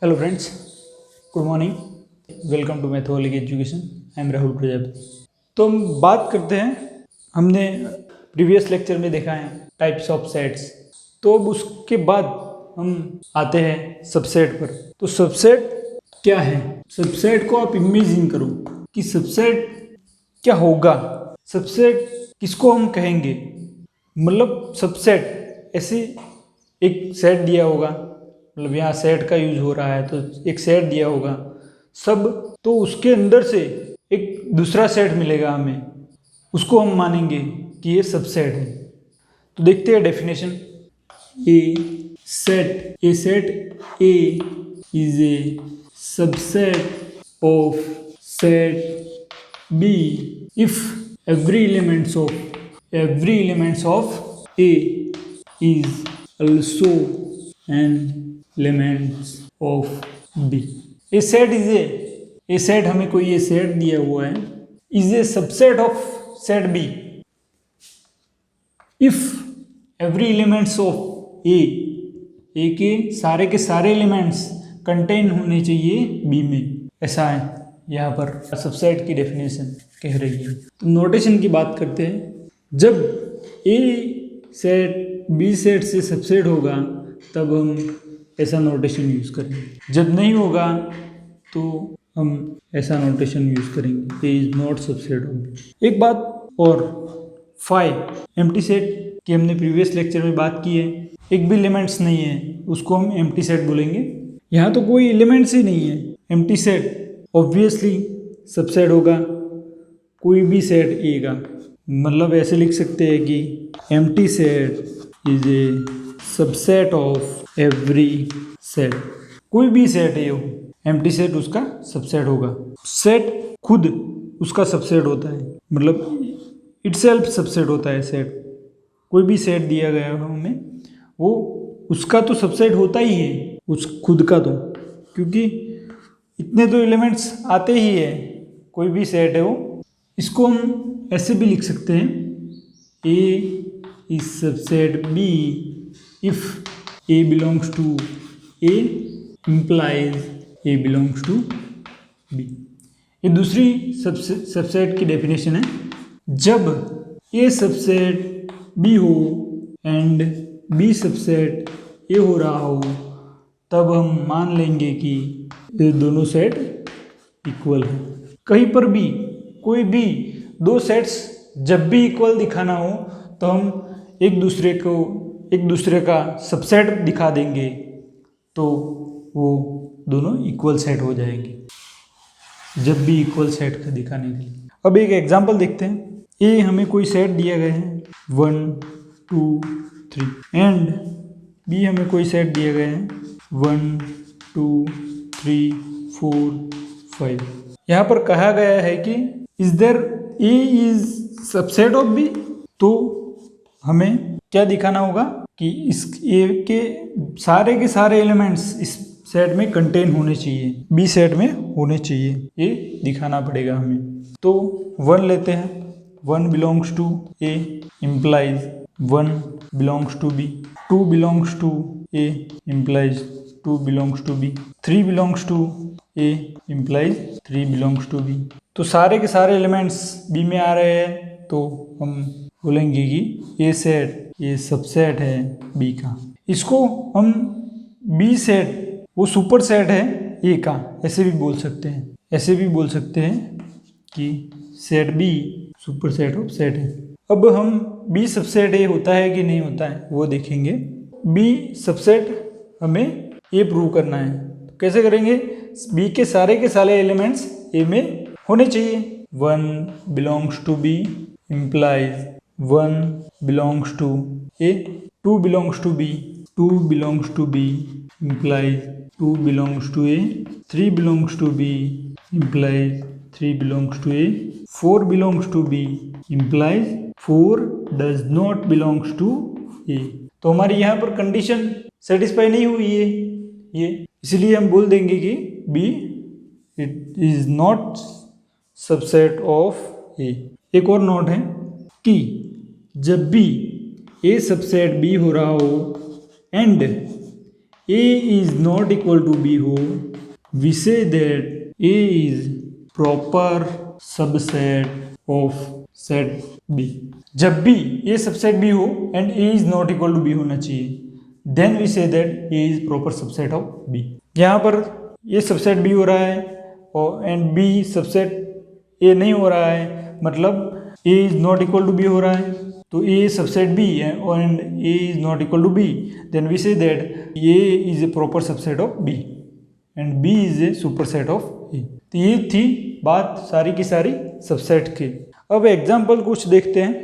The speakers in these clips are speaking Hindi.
Hello friends, good morning. Welcome to मैथोलिक education. I am Rahul Prajapati. तो हम बात करते हैं, हमने प्रीवियस लेक्चर में देखा है टाइप्स ऑफ सेट्स। तो अब उसके बाद हम आते हैं सबसेट पर। तो सबसेट क्या है? सबसेट को आप इमेजिन करो कि सबसेट क्या होगा, सबसेट किसको हम कहेंगे। मतलब सबसेट ऐसे एक सेट दिया होगा, मतलब यहाँ सेट का यूज हो रहा है तो एक सेट दिया होगा सब, तो उसके अंदर से एक दूसरा सेट मिलेगा हमें, उसको हम मानेंगे कि ये सबसेट है। तो देखते हैं definition. A set A is a subset of set B if every elements of A is also an elements of B. A set हमें कोई ये सेट दिया हुआ है, is a subset of set B if every elements of A के सारे एलिमेंट्स कंटेन होने चाहिए B में। ऐसा है यहाँ पर सबसेट की डेफिनेशन कह रही है। तो नोटेशन की बात करते हैं। जब ए सेट बी सेट से सबसेट होगा तब हम ऐसा नोटेशन यूज़ करेंगे, जब नहीं होगा तो हम ऐसा नोटेशन यूज़ करेंगे, A is not subset of B. एक बात और, एम्प्टी सेट की हमने प्रीवियस लेक्चर में बात की है। एक भी एलिमेंट्स नहीं है उसको हम एम्प्टी सेट बोलेंगे। यहाँ तो कोई एलिमेंट्स ही नहीं है, एम्प्टी सेट ऑब्वियसली सबसेट होगा कोई भी सेट ए का। मतलब ऐसे लिख सकते हैं कि empty set is a subset of every set. कोई भी सेट ए हो, एम्प्टी सेट उसका सबसेट होगा। सेट खुद उसका सबसेट होता है, मतलब इटसेल्फ सबसेट होता है सेट। कोई भी सेट दिया गया हो हमें, वो उसका तो सबसेट होता ही है, उस खुद का तो, क्योंकि इतने तो एलिमेंट्स आते ही है, कोई भी सेट है वो। इसको हम ऐसे भी लिख सकते हैं, A is subset B if A belongs to A implies A belongs to B. ये दूसरी सबसेट की डेफिनेशन है। जब ए सबसेट बी हो एंड बी सबसेट ए हो रहा हो तब हम मान लेंगे कि ये दोनों सेट इक्वल है। कहीं पर भी कोई भी दो सेट्स जब भी इक्वल दिखाना हो तो हम एक दूसरे का सबसेट दिखा देंगे तो वो दोनों इक्वल सेट हो जाएंगे, जब भी इक्वल सेट का दिखाने के लिए। अब एक एग्जांपल देखते हैं। ए हमें कोई सेट दिया गया है 1 2 3 एंड बी हमें कोई सेट दिया गया है 1 2 3 4 5। यहाँ पर कहा गया है कि is there A is subset of B. तो हमें क्या दिखाना होगा कि इस ए के सारे एलिमेंट्स इस सेट में कंटेन होने चाहिए, बी सेट में होने चाहिए, ये दिखाना पड़ेगा हमें। तो 1 लेते हैं, 1 belongs to A implies 1 belongs to B, 2 belongs to A implies 2 belongs to B, 3 belongs to A implies 3 belongs to B. तो सारे के सारे एलिमेंट्स बी में आ रहे हैं तो हम बोलेंगे कि ये सेट ये सबसेट है बी का। इसको हम बी सेट वो सुपर सेट है ए का, ऐसे भी बोल सकते हैं। ऐसे भी बोल सकते हैं कि set be super set of set है। अब हम बी सबसेट ए होता है कि नहीं होता है वो देखेंगे। बी सबसेट हमें ए प्रूव करना है, तो कैसे करेंगे? बी के सारे एलिमेंट्स ए में होने चाहिए। 1 belongs to B implies 1 belongs to A, 2 belongs to B 2 belongs to B implies 2 belongs to A, 3 belongs to B implies 3 belongs to A, 4 belongs to B implies 4 does not belongs to A. तो हमारी यहाँ पर कंडीशन सेटिस्फाई नहीं हुई है ये, इसलिए हम बोल देंगे कि B it is not subset of A. एक और नोट है कि जब भी ए सबसेट बी हो रहा हो and A is not equal to B हो, we say that A is proper subset of set B. जब भी A subset B हो and A is not equal to B होना चाहिए, then we say that A is proper subset of B. यहाँ पर A subset B हो रहा है और and B subset A नहीं हो रहा है, मतलब A is not equal to B हो रहा है, तो A subset B है और A is not equal to B, then we say that A is a proper subset of B and B is a superset of A. तो ये थी बात सारी की सारी सबसेट की। अब एग्जाम्पल कुछ देखते हैं।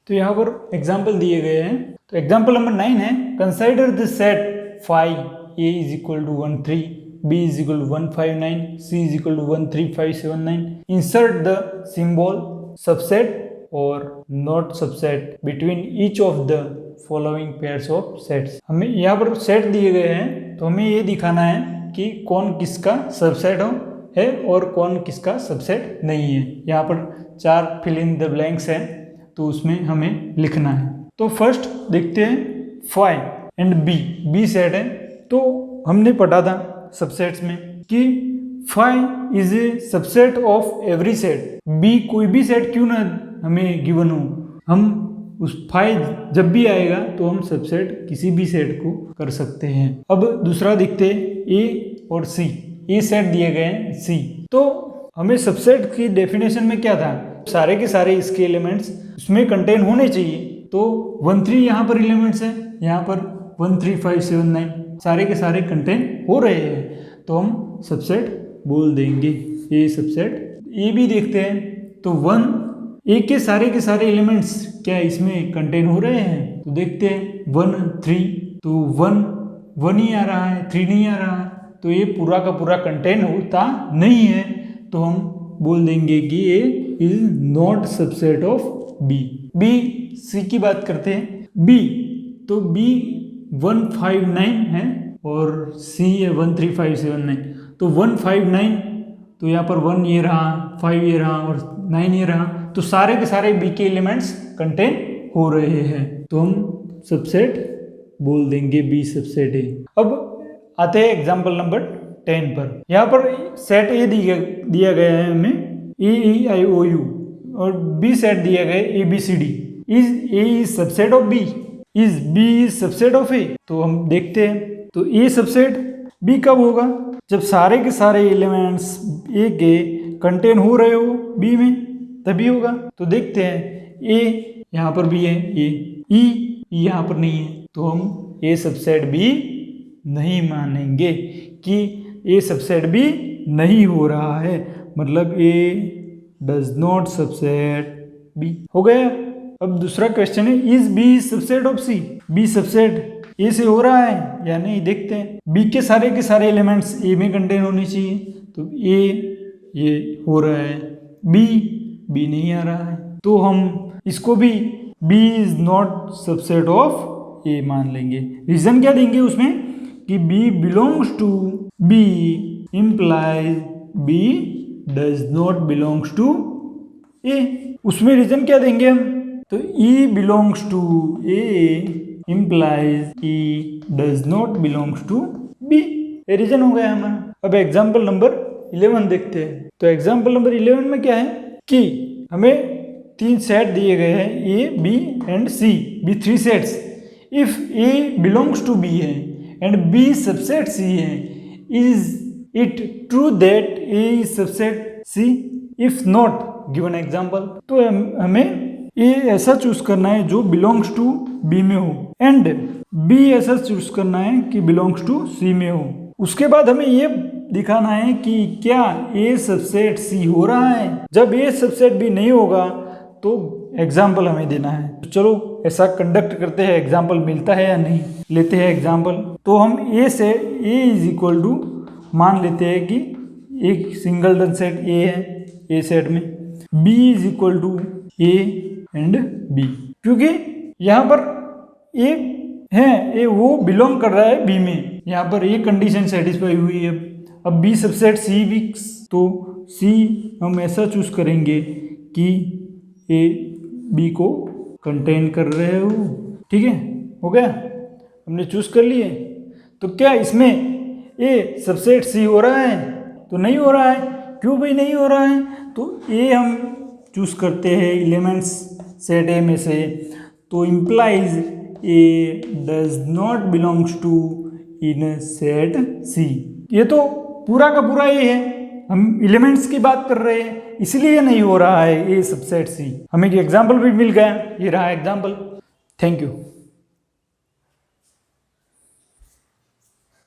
तो यहाँ पर एग्जाम्पल दिए गए हैं। तो एग्जाम्पल नंबर 9 है, consider the set phi A is equal to 13, B is equal to 159, C is equal to 13579. Insert the symbol subset or not subset between each of the following pairs of sets. हमें यहाँ पर सेट दिए गए हैं, तो हमें ये दिखाना है कि कौन किसका सबसेट है और कौन किसका सबसेट नहीं है। यहाँ पर 4 फिल इन द ब्लैंक्स हैं, तो उसमें हमें लिखना है। तो फर्स्ट देखते हैं फाई एंड बी सेट है। तो हमने पढ़ा था सबसेट्स में कि phi is a subset of every set. B कोई भी सेट क्यों ना हमें गिवन हो, हम उस फाई जब भी आएगा तो हम सबसेट किसी भी सेट को कर सकते हैं। अब दूसरा देखते हैं ए और सी। ए सेट दिए गए हैं सी, तो हमें सबसेट की डेफिनेशन में क्या था, सारे के सारे इसके एलिमेंट्स उसमें कंटेन होने चाहिए। तो 13 यहाँ पर एलिमेंट्स हैं, यहाँ पर 13579 सारे के सारे कंटेन हो रहे हैं, तो हम सबसेट बोल देंगे ए सबसेट। ए भी देखते हैं, तो 1 ए के सारे एलिमेंट्स क्या इसमें कंटेन हो रहे हैं, तो देखते हैं 1 3, तो 1 ही आ रहा है, 3 नहीं आ रहा है, तो ये पूरा का पूरा कंटेन होता नहीं है, तो हम बोल देंगे कि ये is not subset of B. B C की बात करते हैं। बी तो बी 159 है और सी है 13579, तो 159 तो यहाँ पर 1 ये रहा, 5 ये रहा और 9 ये रहा, तो सारे के सारे बी के एलिमेंट्स कंटेन हो रहे हैं, तो हम सबसेट बोल देंगे बी सबसेट है। अब आते हैं एग्जाम्पल नंबर 10 पर। यहाँ पर सेट ए दिया गया है हमें EEIOU और बी सेट दिया गया है ABCD। Is A is subset of B, is B is subset of A. तो हम देखते हैं, तो ए सबसेट बी कब होगा, जब सारे के सारे एलिमेंट्स ए के कंटेन हो रहे हो बी में, तभी होगा। तो देखते हैं ए यहाँ पर भी है, ए ई यहाँ पर नहीं है, तो हम ए सबसेट बी नहीं मानेंगे कि ए सबसेट बी नहीं हो रहा है, मतलब A does not subset B हो गया। अब दूसरा क्वेश्चन है, is B subset of C. B subset A से हो रहा है या नहीं, देखते हैं। बी के सारे एलिमेंट्स ए में कंटेन होने चाहिए, तो ए ये हो रहा है, बी नहीं आ रहा है, तो हम इसको भी B is not subset of A मान लेंगे। रीजन क्या देंगे उसमें कि B belongs to B implies B does not belongs to A। उसमें रीजन क्या देंगे हम, तो E belongs to A implies E does not belongs to B, ये रीजन हो गया हमारा। अब एग्जाम्पल नंबर 11 देखते हैं। तो एग्जाम्पल नंबर 11 में क्या है कि हमें 3 सेट दिए गए हैं A, B एंड C, भी 3 sets. If A belongs to B है and B subset C है, is it true that A is subset C? If not, give an example। तो हमें A ऐसा चूज करना है जो belongs to B में हो and B ऐसा चूज करना है कि belongs to C में हो। उसके बाद हमें ये दिखाना है कि क्या A सबसेट C हो रहा है। जब A सबसेट B नहीं होगा तो एग्जाम्पल हमें देना है। तो चलो ऐसा कंडक्ट करते हैं, एग्जाम्पल मिलता है या नहीं, लेते हैं एग्जाम्पल। तो हम A से A इज इक्वल टू मान लेते हैं कि एक सिंगल सेट A है, A सेट में B is equal to A and B, क्योंकि यहाँ पर A है, A वो बिलोंग कर रहा है B में, यहाँ पर ये कंडीशन सेटिस्फाई हुई है। अब B सबसेट C भी, तो C हम ऐसा चूज करेंगे कि A B को कंटेन कर रहे हो, ठीक है, हो गया, हमने चूज कर लिए। तो क्या इसमें ए सबसेट सी हो रहा है? तो नहीं हो रहा है। क्यों भाई नहीं हो रहा है? तो ए हम चूज करते हैं एलिमेंट्स सेट ए में से, तो implies A does not belongs to in set C. ये तो पूरा का पूरा ये है, हम एलिमेंट्स की बात कर रहे हैं, इसलिए नहीं हो रहा है ए सबसेट सी। हमें एक एग्जाम्पल भी मिल गया, ये रहा एग्जाम्पल। Thank you.